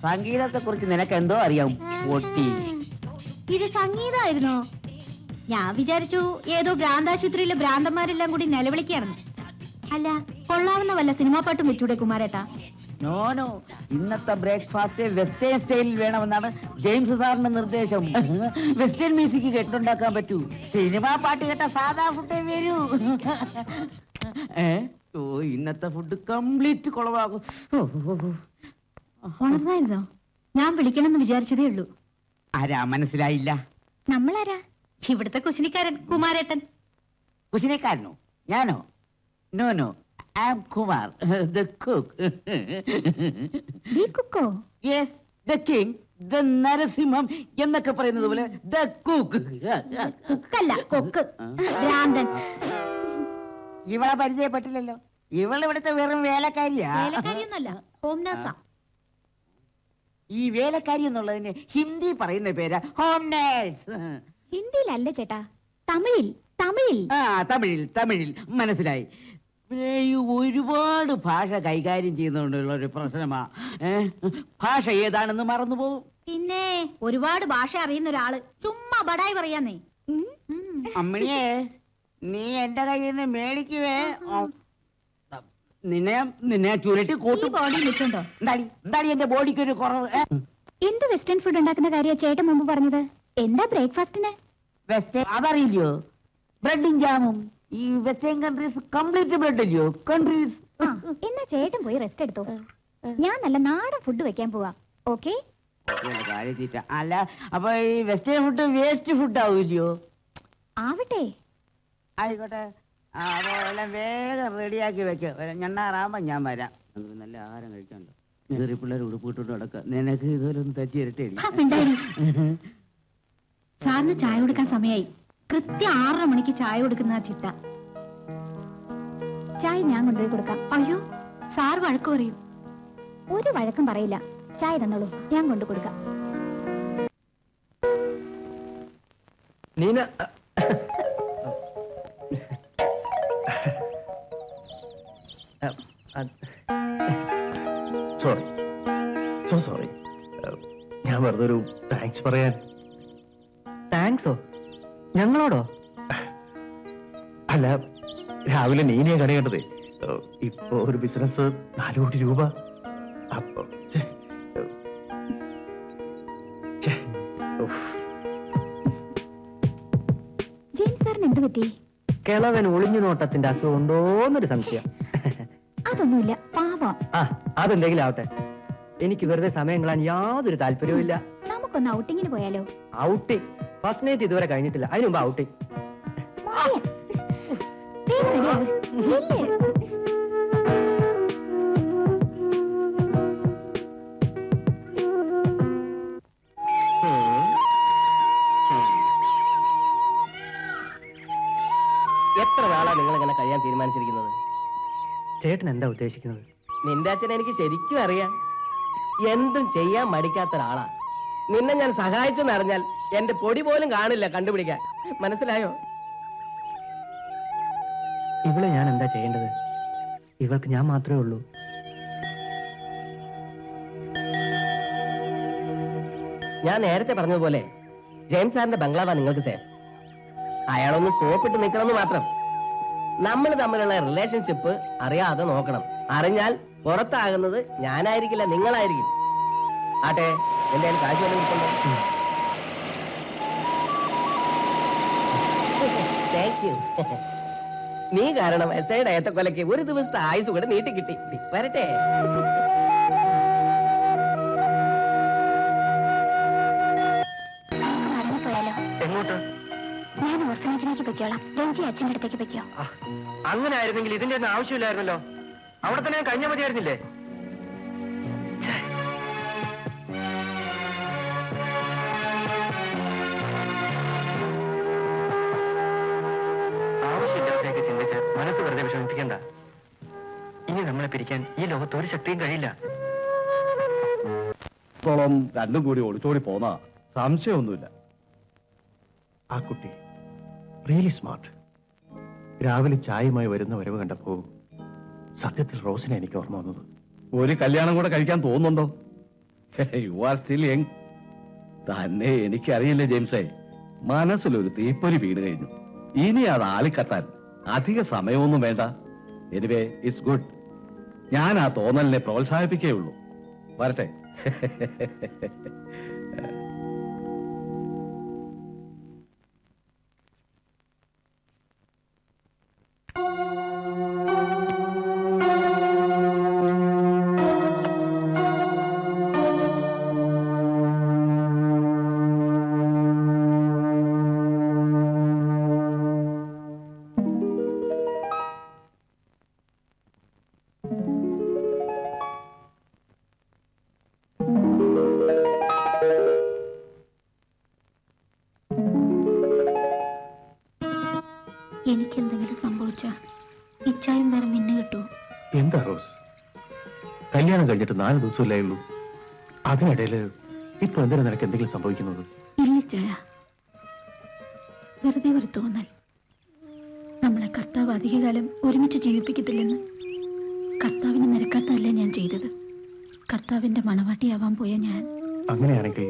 സംഗീതത്തെ കുറിച്ച് നിനക്ക് എന്തോ അറിയാം പൊട്ടി. ഇത് സംഗീതമായിരുന്നോ? ഞാൻ വിചാരിച്ചു ഏതോ ഭ്രാന്താശുപത്രിയിലെ ഭ്രാന്തന്മാരെല്ലാം കൂടി നിലവിളിക്കായിരുന്നു. അല്ല, കൊള്ളാവുന്ന വല്ല സിനിമാ പാട്ടും വെച്ചൂടെ കുമാരേട്ടാ? നോനോ, ഇന്നത്തെ ബ്രേക്ക്ഫാസ്റ്റ് വെസ്റ്റേൺ സ്റ്റൈലിൽ വേണമെന്നാണ് ജെയിംസ് സാറിന്റെ നിർദ്ദേശം. വെസ്റ്റേൺ മ്യൂസിക് കേട്ടുണ്ടാക്കാൻ പറ്റൂ. സിനിമാ പാട്ട് കേട്ട സാധാ ഫുഡേ വരൂ. ഓ, ഇന്നത്തെ ഫുഡ് കംപ്ലീറ്റ് കുളവാകും. ഉണർന്നായിരുന്നോ? ഞാൻ വിളിക്കണമെന്ന് വിചാരിച്ചതേ ഉള്ളൂ. ആരാ മനസ്സിലായില്ല? നമ്മളാരാ? ഇവിടുത്തെ കുശിനിക്കാരൻ കുമാരേട്ടൻ. കുശിനിക്കാരനോ? ഞാനോ? No no, I am Kumar, the cook. The cook? Yes, the king, the Narasimham എന്നൊക്കെ പറയുന്നത് പോലെ the cook. കുക്കല്ല, കൊക്ക്. ഭ്രാന്തൻ. ഇവളെ പരിചയപ്പെട്ടില്ലല്ലോ. ഇവളിവിടുത്തെ വെറും വേലക്കാരിയാ. വേലക്കാരിയൊന്നല്ല, ഹോം നേഴ്സാ. ഈ വേലക്കാരി എന്നുള്ളതിന് ഹിന്ദി പറയുന്ന പേരാ ഹോം നേഴ്സ്. ഹിന്ദിയിലല്ല ചേട്ടാ, തമിഴിൽ. തമിഴിൽ തമിഴിൽ മനസ്സിലായി. ഒരുപാട് ഭാഷ കൈകാര്യം ചെയ്യുന്നതുകൊണ്ടുള്ള ഒരു പ്രശ്നമാ. ഭാഷ ഏതാണെന്ന് മറന്നുപോകും. പിന്നെ ഒരുപാട് ഭാഷ അറിയുന്ന ഒരാള് ചുമ്മാ ബടായി പറയാന്നേ. അമ്മണിയെ, നീ എന്റെ കയ്യിൽ നിന്ന് മേടിക്കുവേ. നിന്നെ ചുരുട്ടി കൂട്ടും. എന്താടി എന്റെ ബോഡിക്ക് ഒരു കുറവ്? എന്ത് വെസ്റ്റേൺ ഫുഡ് ഉണ്ടാക്കുന്ന കാര്യം ചേട്ടൻ മുമ്പ് പറഞ്ഞത്? എന്താ ബ്രേക്ക്ഫാസ്റ്റിന്? വെസ്റ്റേൺ അതറിയില്ലയോ? ബ്രെഡും ജാമും. ഈ വെസ്റ്റേൺ കൺട്രീസ് കംപ്ലീറ്റ് ബ്രെഡ് അല്ലയോ കൺട്രീസ്. എന്നാ ചേട്ടൻ പോയി റെസ്റ്റ് എടുത്തോ. ഞാൻ നല്ല നാടൻ ഫുഡ് വെക്കാൻ പോവാ. ഓക്കെ? അല്ല, അപ്പൊ ഈ വെസ്റ്റേൺ ഫുഡ് വേസ്റ്റ് ഫുഡ് ആവില്ലയോ? ആവട്ടെ, ആയിക്കോട്ടെ. അപ്പൊ എല്ലാം വേഗം റെഡിയാക്കി വെക്കോ. ഞണ്ണാറാകുമ്പോ ഞാൻ വരാം. നമുക്ക് നല്ല ആഹാരം കഴിക്കാനുണ്ടോ? ചെറിയ പിള്ളേർ ഉടുപ്പിട്ടോണ്ട് നടക്കുക. നിനക്ക് ഇതുവരെ ഒന്ന് തട്ടി ഇരട്ടേ. സാറിന് ചായ കൊടുക്കാൻ സമയമായി. കൃത്യം 6:30 മണിക്ക് ചായ കൊടുക്കുന്ന ചിട്ട. ചായ ഞാൻ കൊണ്ടുപോയി കൊടുക്കാം. അയ്യോ, സാർ വഴക്ക് പറയും. ഒരു വഴക്കും പറയില്ല. ചായ തന്നോളൂ, ഞാൻ കൊണ്ടു കൊടുക്കാം. Neena, sorry, so sorry. ഞാൻ വെറുതെ ഒരു താങ്ക്സ് പറയാൻ. താങ്ക്സോ? ഞങ്ങളോടോ? അല്ല, രാവിലെ നീനയെ കട കണ്ടതേ. ഇപ്പൊ ഒരു ബിസിനസ് 4 കോടി രൂപ. അപ്പൊ ജെയിംസ് സാറിന് എന്ത് പറ്റി? കിളവൻ ഒളിഞ്ഞു നോട്ടത്തിന്റെ അസുഖം ഉണ്ടോന്നൊരു സംശയം. അതൊന്നുമില്ല, പാവം. അതെന്തെങ്കിലും ആവട്ടെ. എനിക്ക് വെറുതെ സമയം കളയാൻ യാതൊരു താല്പര്യവും ഇല്ല. നമുക്കൊന്ന് ഔട്ടിങ്ങിന് പോയാലോ? ഔട്ടിങ്? ഫസ്റ്റ് നൈറ്റ് ഇതുവരെ കഴിഞ്ഞിട്ടില്ല, അതിന് മുമ്പ് ഔട്ടിങ്. എത്ര നാളാ നിങ്ങൾ ഇങ്ങനെ കഴിയാൻ തീരുമാനിച്ചിരിക്കുന്നത്? ചേട്ടൻ എന്താ ഉദ്ദേശിക്കുന്നത്? നിന്റെ അച്ഛനെ എനിക്ക് ശരിക്കും അറിയാം. എന്തും ചെയ്യാൻ മടിക്കാത്ത ഒരാളാ. നിന്നെ ഞാൻ സഹായിച്ചെന്നറിഞ്ഞാൽ എന്റെ പൊടി പോലും കാണില്ല കണ്ടുപിടിക്കാൻ. മനസ്സിലായോ? ഇവളെ ഞാൻ എന്താ ചെയ്യേണ്ടത്? ഇവൾക്ക് ഞാൻ മാത്രമേ ഉള്ളൂ. ഞാൻ നേരത്തെ പറഞ്ഞതുപോലെ ജെയിംസ് സാറിന്റെ ബംഗ്ലാവാ നിങ്ങൾക്ക് സേഫ്. അയാളൊന്ന് സോപ്പിട്ട് നിൽക്കണമെന്ന് മാത്രം. നമ്മൾ തമ്മിലുള്ള റിലേഷൻഷിപ്പ് അറിയാതെ നോക്കണം. അറിഞ്ഞാൽ പുറത്താകുന്നത് ഞാനായിരിക്കില്ല, നിങ്ങളായിരിക്കും. ആട്ടെ, എന്റെ കാശ് വല്ല നിൽക്കണ്ടോ? Thank you. നീ കാരണം എസ്ഐയുടെ ഏത്തക്കൊലയ്ക്ക് ഒരു ദിവസത്തെ ആയുസ് കൂടെ നീട്ടി കിട്ടി. വരട്ടെ. എങ്ങോട്ട്? ഞാൻ ഓർഫനേജിലേക്ക് പൊയ്ക്കോളാം. രഞ്ജി അച്ഛൻ്റെ അടുത്തേക്ക് പൊയ്ക്കോ. അങ്ങനെ ആയിരുന്നെങ്കിൽ ഇതിന്റെ ഒന്നും ആവശ്യമില്ലായിരുന്നല്ലോ. അവിടെ തന്നെ കഴിഞ്ഞ മതിയായിരുന്നില്ലേ? ആവശ്യമില്ലാത്തേക്ക് ചിന്തിച്ച് മനസ്സ് വെറുതെ വിഷമിപ്പിക്കണ്ട. ഇനി നമ്മളെ പിരിക്കാൻ ഈ ലോകത്ത് ഒരു ശക്തിയും കഴിയില്ല. രണ്ടും കൂടി ഒളിച്ചോടി പോന്ന സംശയമൊന്നുമില്ല. ആ കുട്ടി റിയലി സ്മാർട്ട്. രാവിലെ ചായയുമായി വരുന്ന വരവ് കണ്ടപ്പോ സത്യത്തിൽ റോസിനെ എനിക്ക് ഓർമ്മ വന്നത്. ഒരു കല്യാണം കൂടെ കഴിക്കാൻ തോന്നുന്നുണ്ടോ? You are still young. തന്നെ എനിക്കറിയില്ല ജെയിംസേ, മനസ്സിലൊരു തീപ്പൊരി വീണ് കഴിഞ്ഞു. ഇനി അത് ആളിക്കത്താൻ അധിക സമയമൊന്നും വേണ്ട. Anyway it's good. ഞാൻ ആ തോന്നലിനെ പ്രോത്സാഹിപ്പിക്കേ ഉള്ളൂ. വരട്ടെ. എനിക്കെന്തെങ്കിലും സംഭവിച്ച ഇച്ചായും നേരം മിന്നു കിട്ടുമോ? എന്താ റോസ്, കല്യാണം കഴിഞ്ഞിട്ട് 4 ദിവസമല്ലേ ഉള്ളൂ. അതിനിടയില് ഇപ്പൊ എന്തിനാ നിനക്ക് എന്തെങ്കിലും സംഭവിക്കുന്നത്? ഇല്ല ചായ, വെറുതെ ഒരു തോന്നൽ. നമ്മളെ കർത്താവ് അധികകാലം ഒരുമിച്ച് ജീവിപ്പിക്കത്തില്ലെന്ന്. കർത്താവിന് നിരക്കാത്തതല്ലേ ഞാൻ ചെയ്തത്. കർത്താവിന്റെ മണവാട്ടിയാവാൻ പോയ ഞാൻ. അങ്ങനെയാണെങ്കിൽ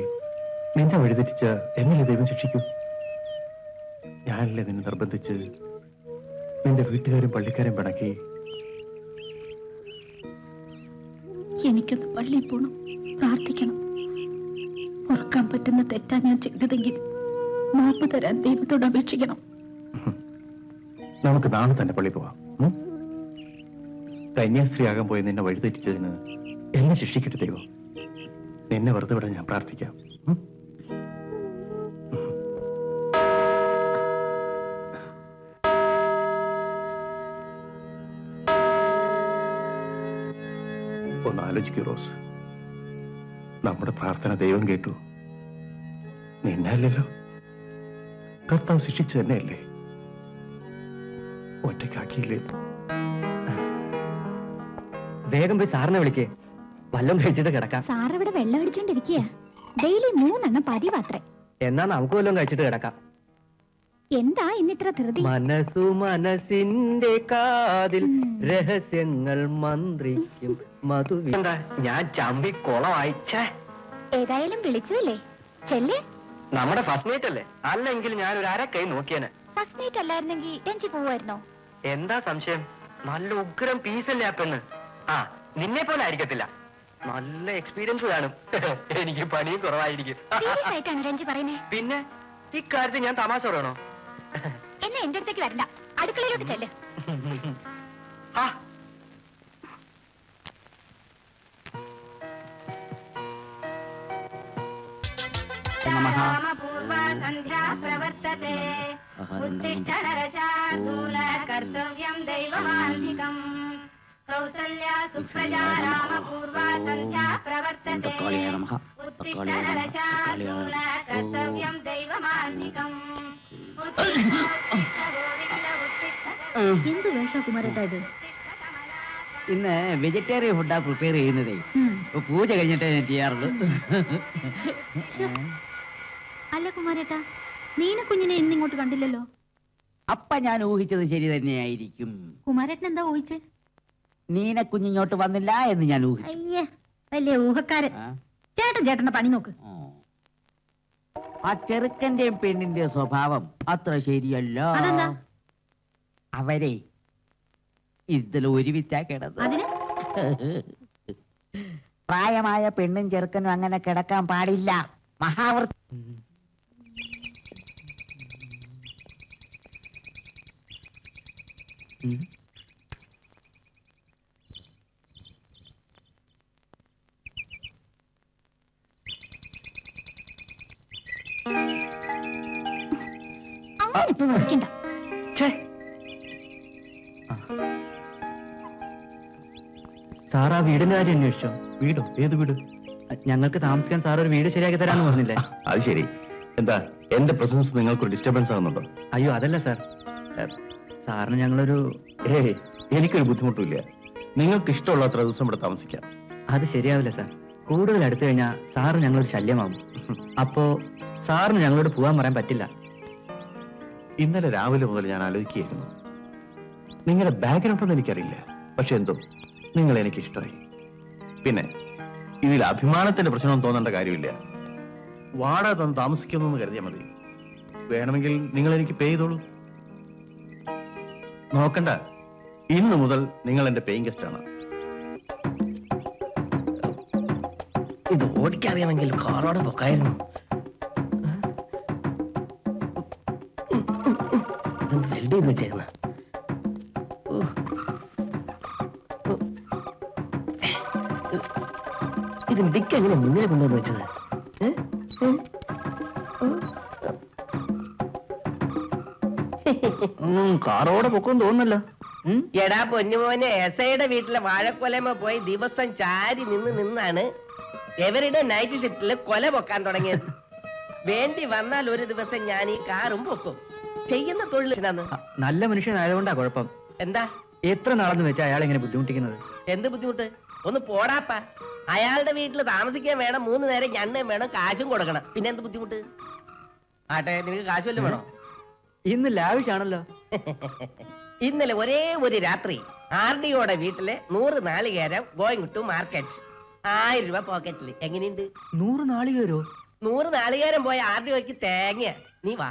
നിന്റെ വഴിതെറ്റിച്ച എങ്ങനെ ദൈവം ശിക്ഷിക്കും? ഞാനല്ലേ നിന്നെ നിർബന്ധിച്ച് നിന്റെ വീട്ടുകാരും പള്ളിക്കാരും പിണക്കി. എനിക്കൊന്ന് പള്ളിയിൽ പോകണം, പ്രാർത്ഥിക്കണം. ഓർക്കാൻ പറ്റുന്ന തെറ്റാ ഞാൻ ചെയ്തതെങ്കിൽ മാപ്പ് തരാൻ ദൈവത്തോട് അപേക്ഷിക്കണം. നമുക്ക് നാളെ തന്നെ പള്ളി പോവാം. കന്യാസ്ത്രീയാകാൻ പോയി നിന്നെ വഴിതെറ്റിച്ചതിന് എന്നെ ശിക്ഷിക്കട്ടെ ദൈവം. നിന്നെ വെറുതെ വിടാൻ ഞാൻ പ്രാർത്ഥിക്കാം. ഒന്ന് ആലോചിക്കൂ റോസ്, നമ്മുടെ പ്രാർത്ഥന ദൈവം കേട്ടു. നിന്നെ അല്ലല്ലോ, കർത്താവ് ശിക്ഷിച്ചു തന്നെയല്ലേ, ഒറ്റയ്ക്കാക്കിയില്ലേ. വേഗം പോയി സാറിനെ വിളിക്കേ, വല്ലതും കഴിച്ചിട്ട് കിടക്കാം. സാർ ഇവിടെ വെള്ളം അടിച്ചോണ്ടിരിക്കുക. ഡെയിലി 3 എണ്ണം പതിവാത്രേ. എന്നാ നമുക്ക് വല്ലതും കഴിച്ചിട്ട് കിടക്കാം. എന്താ ഇന്നിത്ര ധൃതി? മനസ്സു മനസ്സിന്റെ കാതിൽ രഹസ്യങ്ങൾ മന്ത്രിക്കും മധുവി. എന്താ ഞാൻ ചമ്പി കുളവായിച്ചേ. ഏതായാലും വിളിച്ചതല്ലേ, ചെല്ലേ. നമ്മുടെ ഫസ്റ്റ് നൈറ്റ് അല്ലേ, അല്ലെങ്കിൽ ഞാൻ ഒരു അരക്കൈ നോക്കിയേനെ. ഫസ്റ്റ് നൈറ്റ് അല്ലായിരുന്നെങ്കിൽ ടെൻഷൻ പോവായിരുന്നോ? എന്താ സംശയം? നല്ല ഉഗ്രം പീസല്ലേ ആ പെണ്ണ്. ആ നിന്നെ പോലെ ആയിരിക്കത്തില്ല, നല്ല എക്സ്പീരിയൻസ് കാണും. എനിക്ക് പണിയും കുറവായിരിക്കും. രഞ്ജി പറയുന്നേ. പിന്നെ ഇക്കാര്യത്തിൽ ഞാൻ തമാശ പറയണോ? എന്നെ എന്റെ അടുത്തേക്ക് വരണ്ട, അടുക്കളയിലോട്ട് ചെല്ല്. ആ കർത്തവ്യം ദൈവമാന്തികം കൗസല്യാ സുപ്രജാ രാമപൂർവാ സന്ധ്യാ പ്രവർത്തതേ കർത്തവ്യം ദൈവമാന്തികം. എന്ത് വേഷ കുമാരേട്ടാ ഇത്? ഇന്ന് വെജിറ്റേറിയൻ ഫുഡാ പ്രിപ്പയർ ചെയ്യുന്നതേ. പൂജ കഴിഞ്ഞിട്ടേ ഞാൻ ചെയ്യാറുള്ളൂ. അല്ല കുമാരേട്ടാ, നീന കുഞ്ഞിനെ എന്നിങ്ങോട്ട് കണ്ടില്ലല്ലോ. അപ്പ ഞാൻ ഊഹിച്ചത് ശരി തന്നെയായിരിക്കും. കുമാരേട്ടൻ എന്താ ഊഹിച്ചേ? നീന കുഞ്ഞിങ്ങോട്ട് വന്നില്ല എന്ന് ഞാൻ ഊഹിച്ചു. അയ്യേ, വലിയ ഊഹക്കാരൻ. ചേട്ടന്റെ പണി നോക്ക്. ആ ചെറുക്കന്റെയും പെണ്ണിന്റെയും സ്വഭാവം അത്ര ശരിയല്ല. അതെന്താ? അവരെ ഇതിൽ ഒരുമിച്ചാ കിടന്നു. പ്രായമായ പെണ്ണും ചെറുക്കനും അങ്ങനെ കിടക്കാൻ പാടില്ല. മഹാവൃത്തി. ഇപ്പൊ വിളിക്കണ്ട. സാർ ആ വീടിന്റെ കാര്യം അന്വേഷിച്ചോ? വീടോ? ഏത് വീട്? ഞങ്ങൾക്ക് താമസിക്കാൻ സാർ ഒരു വീട് ശരിയാക്കി തരാന്ന് പറഞ്ഞില്ലേ? അത് ശരി. എന്താ എന്റെ പ്രസൻസ് നിങ്ങൾക്കൊരു ഡിസ്റ്റർബൻസ് ആകുന്നുണ്ടോ? അയ്യോ അതല്ല സാർ, സാറിന് ഞങ്ങളൊരു എനിക്കൊരു ബുദ്ധിമുട്ടില്ല. നിങ്ങൾക്ക് ഇഷ്ടമുള്ള അത്ര ദിവസം ഇവിടെ താമസിക്കാം. അത് ശരിയാവില്ല സാർ. കൂടുതൽ അടുത്തു കഴിഞ്ഞാൽ സാറ് ഞങ്ങളൊരു ശല്യമാവും. അപ്പോ സാറിന് ഞങ്ങളോട് പോകാൻ പറയാൻ പറ്റില്ല. ഇന്നലെ രാവിലെ മുതൽ ഞാൻ ആലോചിക്കുകയായിരുന്നു. നിങ്ങളുടെ ബാക്ക്ഗ്രൗണ്ട് ഒന്നും എനിക്കറിയില്ല, പക്ഷെ എന്തോ നിങ്ങൾ എനിക്ക് ഇഷ്ടമായി. പിന്നെ ഇതിൽ അഭിമാനത്തിന്റെ പ്രശ്നമൊന്നും തോന്നേണ്ട കാര്യമില്ല. വാടക തന്ന് താമസിക്കുന്നു കരുതിയാൽ മതി. വേണമെങ്കിൽ നിങ്ങൾ എനിക്ക് പേ ചെയ്തോളൂ. നോക്കണ്ട, ഇന്ന് മുതൽ നിങ്ങൾ എന്റെ പേയിങ് ഗസ്റ്റ് ആണ്. ഇത് ഓടിക്കറിയാമെങ്കിൽ കാറോടെ പൊക്കായിരുന്നു. വെൽഡ് ചെയ്ത് വെച്ചേക്കുന്ന ഇത് ഡിക്ക് എങ്ങനെ മുന്നിൽ കൊണ്ടുവന്ന് വെച്ചത്? കാറോടെ പൊക്കം തോന്നുന്നല്ലോ. എടാ പൊന്നുമോനെ, എസ്ഐയുടെ വീട്ടിലെ വാഴക്കൊലമ പോയി ദിവസം ചാരി നിന്നാണ് എവരുടെ നൈറ്റ് ഷിഫ്റ്റില് കൊല പൊക്കാൻ തുടങ്ങിയത്. വേണ്ടി വന്നാൽ ഒരു ദിവസം ഞാൻ ഈ കാറും പൊക്കും. ചെയ്യുന്ന തൊഴിലിനാന്ന്. നല്ല മനുഷ്യനായതുകൊണ്ടാ കുഴപ്പം. എന്താ എത്ര നാളെന്ന് വെച്ചാൽ അയാൾ ഇങ്ങനെ ബുദ്ധിമുട്ടിക്കുന്നത്? എന്ത് ബുദ്ധിമുട്ട്? ഒന്ന് പോടാപ്പ. അയാളുടെ വീട്ടിൽ താമസിക്കാൻ വേണം, 3 നേരം എണ്ണയും വേണം, കാശും കൊടുക്കണം. പിന്നെ എന്ത് ബുദ്ധിമുട്ട്? ആട്ടെ, നിനക്ക് കാശ് വല്ലതും വേണോ? ഇന്ന് ലാവിഷാണല്ലോ. ഇന്നലെ ഒരേ ഒരു രാത്രി RDOയുടെ വീട്ടിലെ 100 നാളികേരം ഗോയിങ് ടു മാർക്കറ്റ്, 1000 രൂപ പോക്കറ്റിൽ. എങ്ങനെയുണ്ട്? 100 നാളികേരോ? 100 നാളികേരം പോയ RDOയ്ക്ക് തേങ്ങ. നീ വാ.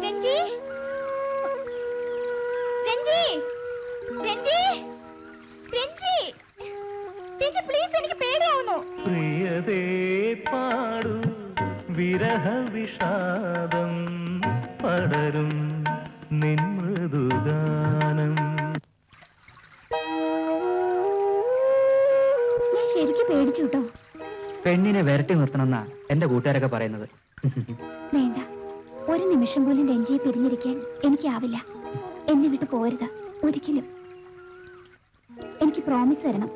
രഞ്ജി, രഞ്ജി, രഞ്ജി, രഞ്ജി, രഞ്ജി, പ്ലീസ്, എനിക്ക് പേടിയാവുന്നു. പ്രിയതേ പാടു വിരഹ വിഷാദം പടരും നിൻമൃദുഗാനം. ഞാൻ ശരിക്കും പേടിച്ചു കേട്ടോ. പെണ്ണിനെ വരട്ടി നിർത്തണമെന്നാ എന്റെ കൂട്ടുകാരൊക്കെ പറയുന്നത്. വേണ്ട, ഒരു നിമിഷം പോലും രഞ്ജിയെ പിരിഞ്ഞിരിക്കാൻ എനിക്കാവില്ല. എന്നെ വിട്ട് പോരുത് ഒരിക്കലും. എനിക്ക് പ്രോമിസ് തരണം.